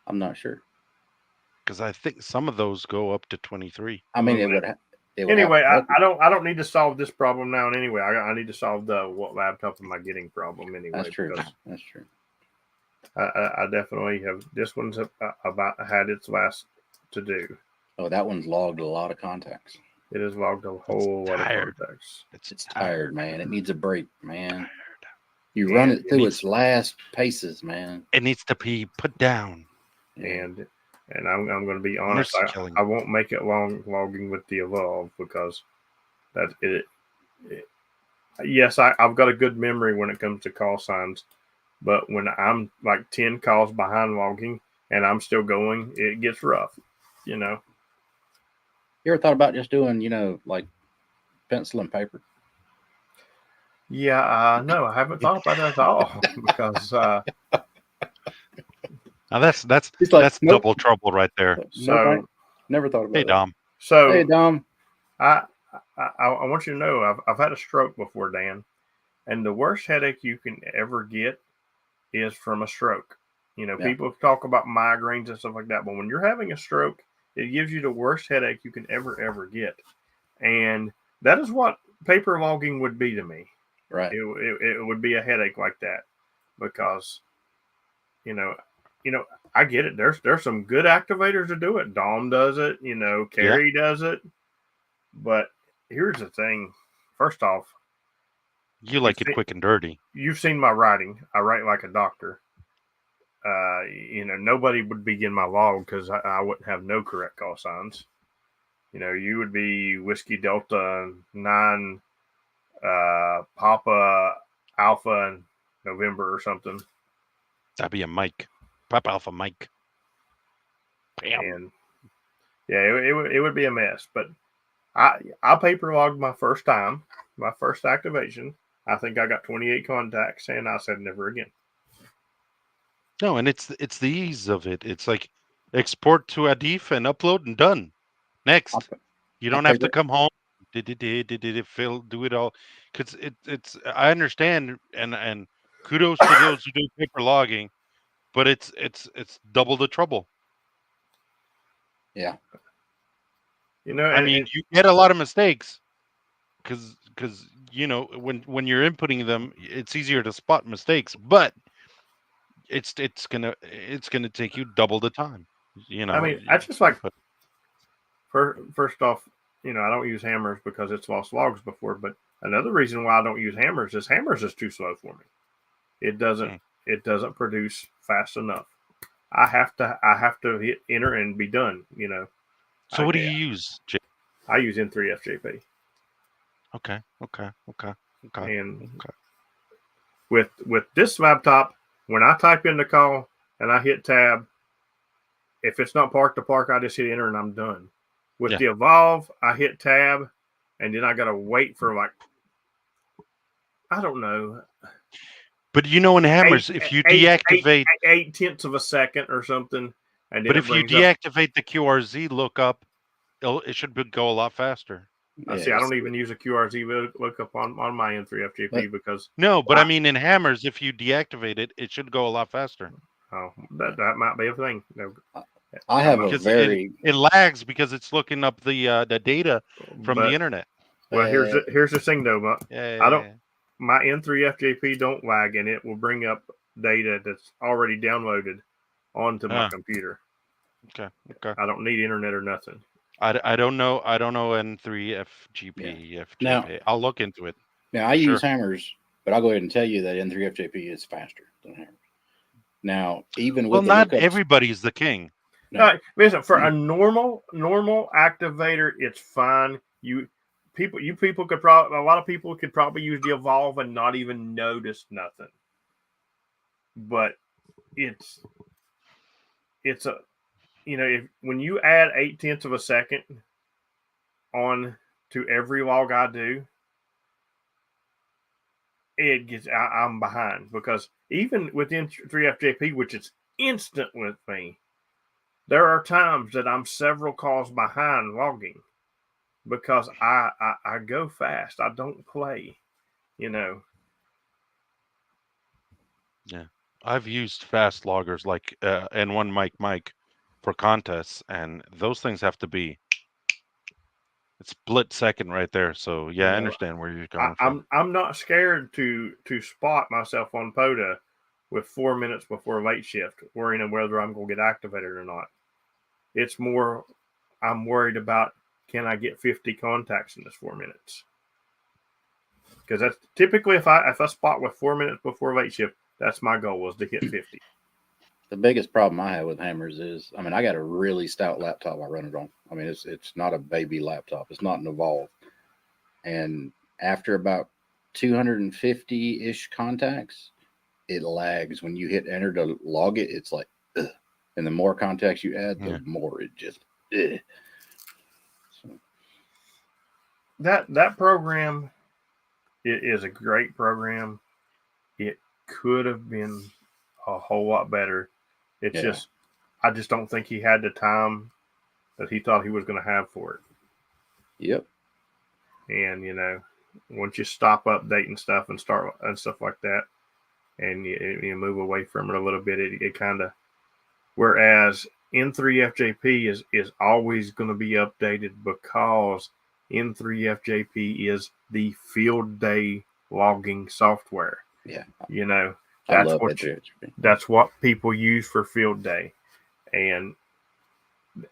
I'm not sure. Because I think some of those go up to 23. I mean, it would. Anyway, I don't need to solve this problem now. Anyway, I need to solve the what laptop am I getting problem anyway. That's true. That's true. I definitely have. This one's about had its last to do. Oh, that one's logged a lot of contacts. It has logged a whole lot of contacts. It's tired, man. It needs a break, man. You run it through its last paces, man. It needs to be put down. And I'm going to be honest. I won't make it logging with the Evolve because that it. Yes, I've got a good memory when it comes to call signs, but when I'm like 10 calls behind logging and I'm still going, it gets rough. You ever thought about just doing, like pencil and paper? Yeah, no, I haven't thought about that at all because. Now that's nope. double trouble right there. So never thought about it. Hey Dom. So hey Dom. I want you to know I've had a stroke before, Dan, and the worst headache you can ever get is from a stroke. People talk about migraines and stuff like that, but when you're having a stroke, it gives you the worst headache you can ever get, and that is what paper logging would be to me. Right. It would be a headache like that because, I get it. There's some good activators to do it. Dom does it. Carrie does it. But here's the thing. First off, you like it quick and dirty. You've seen my writing. I write like a doctor. Nobody would begin my log because I wouldn't have no correct call signs. You would be Whiskey Delta 9 Papa Alpha November or something. That'd be a Mike. Papa Alpha Mike. Bam. And it would be a mess. But I paper logged my first time, my first activation. I think I got 28 contacts, and I said never again. No, and it's the ease of it. It's like export to ADIF and upload and done. Next, you don't have to come home. Did it fill? Do it all? Because it's. I understand, and kudos to those who do paper logging, but it's double the trouble. Yeah. I mean, you get a lot of mistakes because when you're inputting them, it's easier to spot mistakes, but it's gonna take you double the time. I mean, I just like first off, I don't use hammers because it's lost logs before. But another reason why I don't use hammers is too slow for me. It doesn't produce fast enough. I have to hit enter and be done. So what do you use, Jay? I use N3FJP. Okay. And with this laptop, when I type in the call and I hit tab, if it's not park to park, I just hit enter and I'm done. With the Evolve, I hit tab and then I gotta wait for I don't know. But in hammers, if you deactivate 8/10 of a second or something, And but if you deactivate the QRZ lookup, it should go a lot faster. See, I don't even use a QRZ lookup on my N3FJP because but I mean in hammers, if you deactivate it, it should go a lot faster. Oh, that might be a thing. No, I have a very it lags because it's looking up the data from the internet. Well, here's the thing though. My N3FJP don't lag, and it will bring up data that's already downloaded onto my computer. Okay. I don't need internet or nothing. I don't know N3FGP. Now, I'll look into it. Now I use hammers, but I'll go ahead and tell you that N3FJP is faster than hammers. Now, even with not everybody's the king. No. Listen, for a normal activator, it's fine. You people could probably, a lot of people could probably use the Evolve and not even notice nothing. But it's a, when you add 0.8 of a second on to every log I do, it gets, I'm behind, because even within 3FJP, which is instant with me, there are times that I'm several calls behind logging because I go fast. I don't play, Yeah. I've used fast loggers like N1 Mike for contests, and those things have to be split second right there. So I understand where you're coming from. I'm not scared to spot myself on POTA with 4 minutes before late shift, worrying whether I'm going to get activated or not. It's more, I'm worried about, can I get 50 contacts in this 4 minutes? Because that's typically, if I spot with 4 minutes before late shift, that's my goal, was to hit 50. The biggest problem I have with hammers is, I got a really stout laptop I run it on. It's not a baby laptop. It's not an Evolve. And after about 250-ish contacts, it lags. When you hit enter to log it, it's like, ugh. And the more contacts you add, the more it just, ugh. So. That program, it is a great program. It could have been a whole lot better. It's just, I just don't think he had the time that he thought he was going to have for it. Yep. And once you stop updating stuff and start and stuff like that, and you move away from it a little bit, it kind of. Whereas N3FJP is always going to be updated because N3FJP is the field day logging software. Yeah. That's what people use for field day. And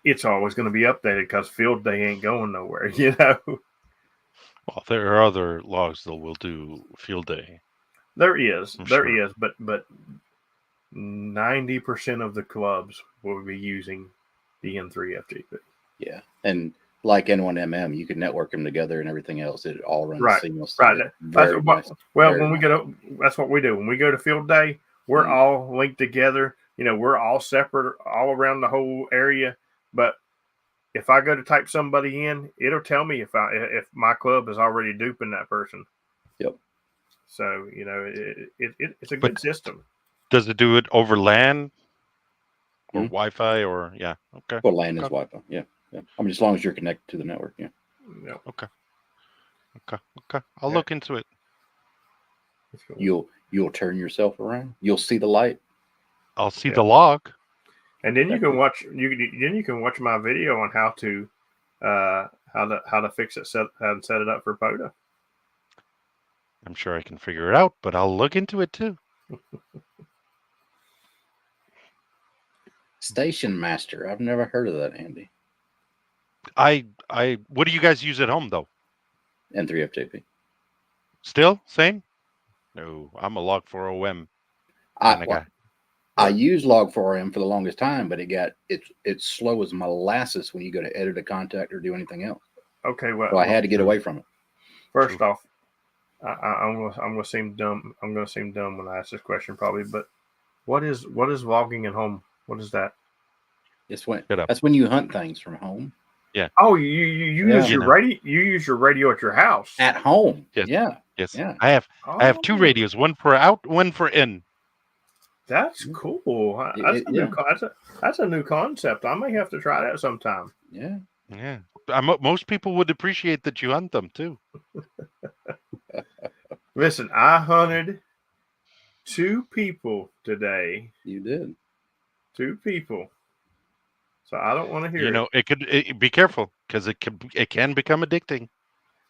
it's always going to be updated because field day ain't going nowhere, Well, there are other logs that will do field day. There is, but 90% of the clubs will be using the N3FJP. Yeah, and like N1MM, you can network them together and everything else. It all runs seamlessly. Right. That's what we do. When we go to field day, we're all linked together. We're all separate all around the whole area. But if I go to type somebody in, it'll tell me if my club is already duping that person. Yep. So it's a good system. Does it do it over LAN or Wi-Fi or okay? Well, LAN is Wi-Fi. Yeah. As long as you're connected to the network. Yeah. Okay. I'll look into it. You'll turn yourself around. You'll see the light. I'll see the log. And then you can watch. You can watch my video on how to fix it, and set it up for POTA. I'm sure I can figure it out, but I'll look into it too. Station Master. I've never heard of that, Andy. What do you guys use at home though? N3FJP. Still same? No, I'm a Log4OM. I used Log4OM for the longest time, but it's slow as molasses when you go to edit a contact or do anything else. Okay, well, so I had to get away from it. First off, I'm gonna seem dumb. I'm gonna seem dumb when I ask this question, probably. But what is logging at home? What is that? That's when you hunt things from home. Yeah. Oh, you use your radio. You use your radio at your house. At home. Yes. Yeah. Yes. Yeah. I have 2 radios, one for out, one for in. That's cool. That's a new concept. I may have to try that sometime. Yeah. Yeah. Most people would appreciate that you hunt them too. Listen, I hunted 2 people today. You did. 2 people. So I don't want to hear it. Be careful because it can become addicting.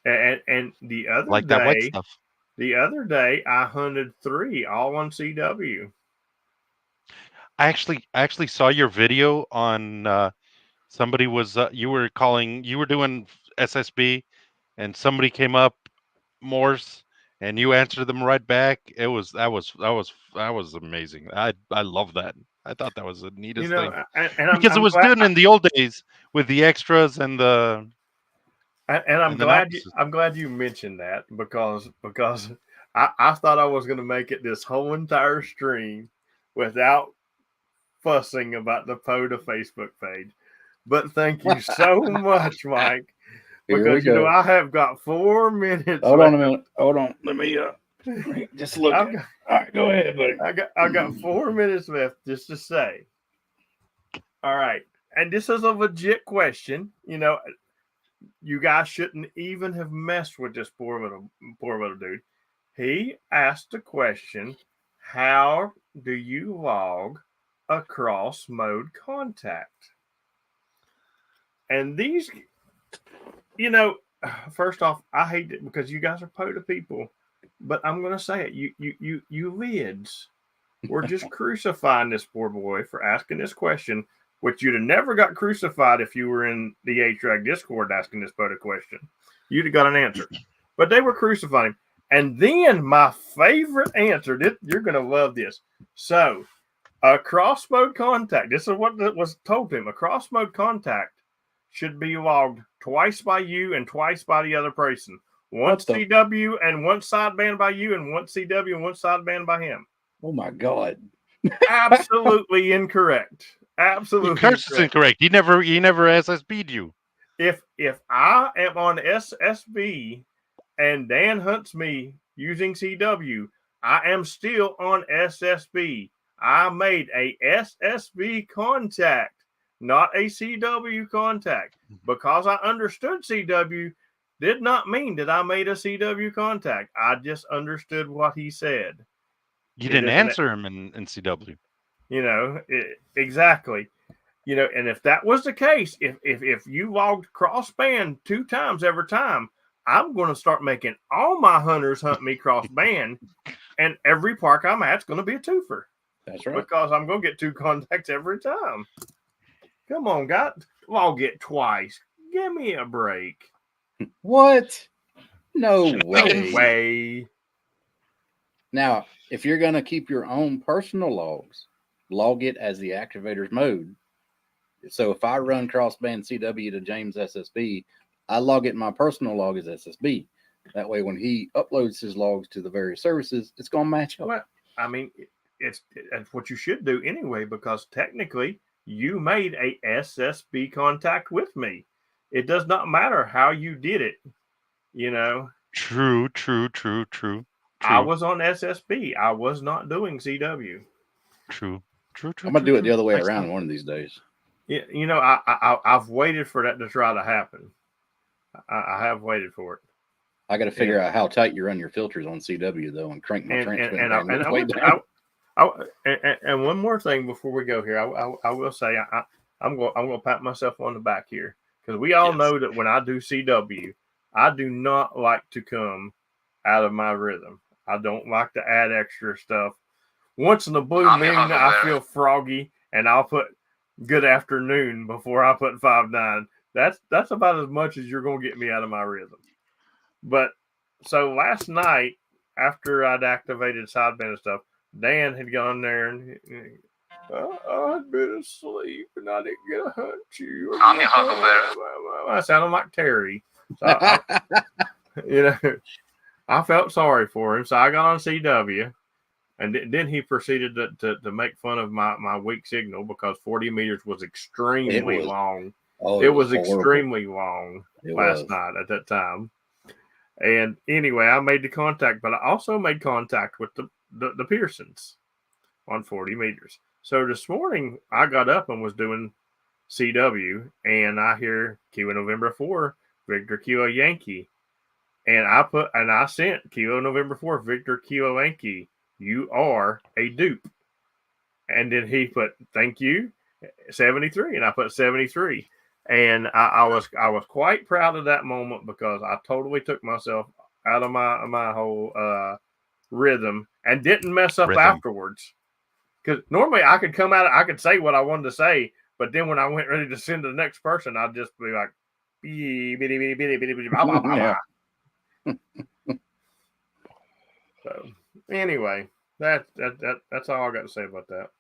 And the other like day, that white stuff. The other day, I hunted 3 all on CW. I actually saw your video on somebody was you were doing SSB, and somebody came up Morse, and you answered them right back. That was amazing. I love that. I thought that was the neatest thing because it was done in the old days with the extras and the. And I'm glad you mentioned that because I thought I was going to make it this whole entire stream without fussing about the POTA Facebook page. But thank you so much, Mike, because I have got 4 minutes. Hold on a minute. Hold on. Let me just look. All right, go ahead, buddy. I got 4 minutes left just to say. All right, and this is a legit question. You guys shouldn't even have messed with this poor little dude. He asked the question, how do you log a cross-mode contact? And these, first off, I hate it because you guys are POTA people, but I'm going to say it. You lids were just crucifying this poor boy for asking this question, which you'd have never got crucified if you were in the HRAG Discord asking this POTA question. You'd have got an answer. But they were crucifying him. And then my favorite answer, you're going to love this. So, a cross-mode contact, this is what was told to him. A cross-mode contact should be logged twice by you and twice by the other person. Once CW and once sideband by you, and once CW and once sideband by him. Oh, my God. Absolutely incorrect. Absolutely. Of course it's incorrect. He never SSB'd you. If I am on SSB and Dan hunts me using CW, I am still on SSB. I made a SSB contact, not a CW contact. Because I understood CW did not mean that I made a CW contact. I just understood what he said. You didn't answer him in CW. Exactly. And if that was the case, if you logged crossband 2 times every time, I'm going to start making all my hunters hunt me crossband, and every park I'm at's going to be a twofer. That's right. Because I'm going to get 2 contacts every time. Come on, guys. Log it twice. Give me a break. What? No way. Now, if you're going to keep your own personal logs, log it as the activator's mode. So if I run crossband CW to James SSB, I log it in my personal log as SSB. That way, when he uploads his logs to the various services, it's going to match up. Well, I mean, it's what you should do anyway, because technically you made a SSB contact with me. It does not matter how you did it, True. I was on SSB. I was not doing CW. True. I'm going to do it the other way around one of these days. Yeah, I've waited for that to try to happen. I have waited for it. I got to figure out how tight you run your filters on CW though, and crank my trench and one more thing before we go here, I will say I'm going to pat myself on the back here, because we all know that when I do CW, I do not like to come out of my rhythm. I don't like to add extra stuff. Once in a blue moon, I feel froggy, and I'll put good afternoon before I put 5-9. That's about as much as you're going to get me out of my rhythm. But so last night, after I'd activated sideband and stuff, Dan had gone there and I'd been asleep and I didn't get to hunt you. I'm your huckleberry. I sounded like Terry. So I felt sorry for him. So I got on CW, and then he proceeded to make fun of my weak signal, because 40 meters was extremely long. Oh, it was extremely long last night at that time. And anyway, I made the contact, but I also made contact with the Pearsons. on 40 meters. So this morning I got up and was doing CW, and I hear Kilo November 4, Victor Kilo Yankee. And I sent Kilo November 4, Victor Kilo Yankee, you are a dupe. And then he put, thank you, 73. And I put 73. And I was quite proud of that moment because I totally took myself out of my whole rhythm and didn't mess up afterwards. Because normally I could come out, I could say what I wanted to say, but then when I went ready to send to the next person, I'd just be like, So anyway, that's all I got to say about that.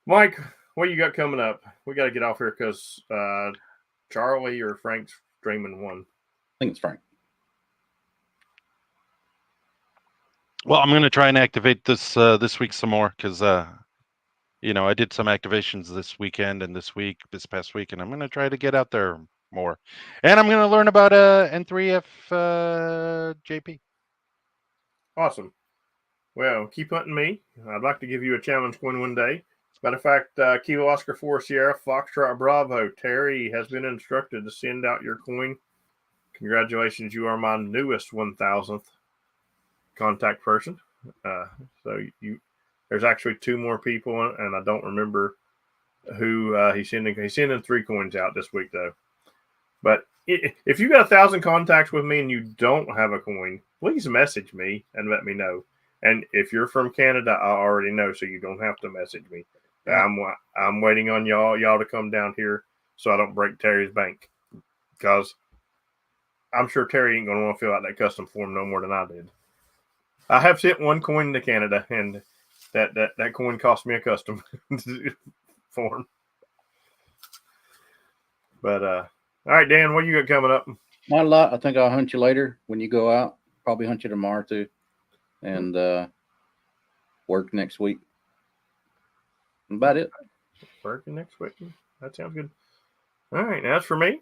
Mike, what you got coming up? We got to get off here because Charlie or Frank's streaming one. I think it's Frank. Well, I'm going to try and activate this week some more because I did some activations this weekend and this past week, and I'm going to try to get out there more. And I'm going to learn about N3F JP. Awesome. Well, keep hunting me. I'd like to give you a challenge coin one day. Matter of fact, Kilo Oscar 4 Sierra Foxtrot Bravo, Terry has been instructed to send out your coin. Congratulations, you are my newest 1,000th contact person. So there's actually 2 more people, and I don't remember who he's sending. He's sending 3 coins out this week, though. But if you got 1,000 contacts with me and you don't have a coin, please message me and let me know. And if you're from Canada, I already know, so you don't have to message me. Yeah. I'm waiting on y'all to come down here so I don't break Terry's bank, because I'm sure Terry ain't gonna want to fill out that custom form no more than I did. I have sent 1 coin to Canada, and that coin cost me a custom form. But all right, Dan, what you got coming up? Not a lot. I think I'll hunt you later when you go out. Probably hunt you tomorrow too, and work next week. About it. Working next week. That sounds good. All right, now as for me,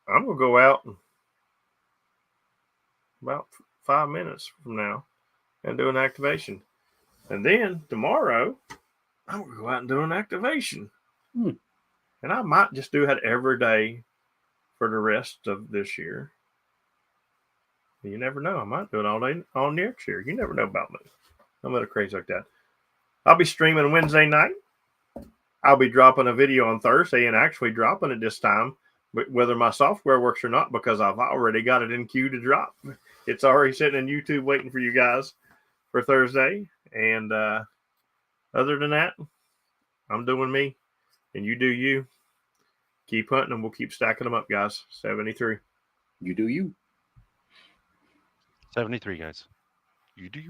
I'm gonna go out about 5 minutes from now and do an activation, and then tomorrow I'm gonna go out and do an activation. And I might just do that every day for the rest of this year. You never know. I might do it all day on next year. You never know about me. I'm a little crazy like that. I'll be streaming Wednesday night. I'll be dropping a video on Thursday and actually dropping it this time, whether my software works or not, because I've already got it in queue to drop. It's already sitting in YouTube waiting for you guys for Thursday. And other than that, I'm doing me and you do you. Keep hunting and we'll keep stacking them up, guys. 73. You do you. 73, guys. You do you.